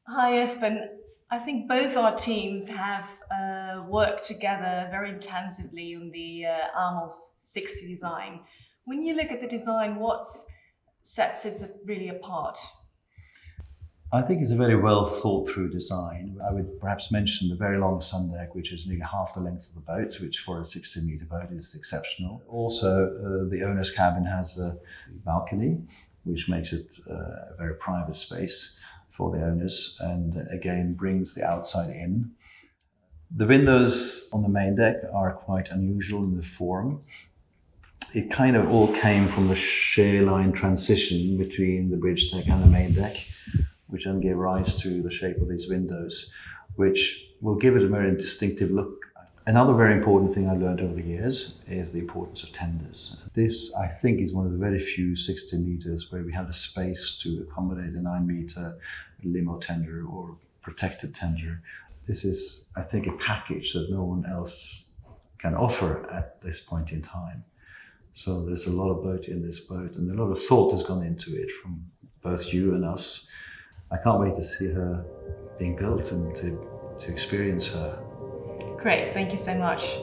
Hi, Espen. I think both our teams have worked together very intensively on the Amels 60 design. When you look at the design, what sets it really apart? I think it's a very well thought through design. I would perhaps mention the very long sun deck, which is nearly half the length of the boat, which for a 60-meter boat is exceptional. Also, the owner's cabin has a balcony, which makes it a very private space for the owners and again brings the outside in. The windows on the main deck are quite unusual in the form. It kind of all came from the shear line transition between the bridge deck and the main deck, which then gave rise to the shape of these windows, which will give it a very distinctive look. Another very important thing I learned over the years is the importance of tenders. This, I think, is one of the very few 60 meters where we have the space to accommodate a 9-meter limo tender or protected tender. This is, I think, a package that no one else can offer at this point in time. So there's a lot of boat in this boat, and a lot of thought has gone into it from both you and us. I can't wait to see her being built and to experience her. Great, thank you so much.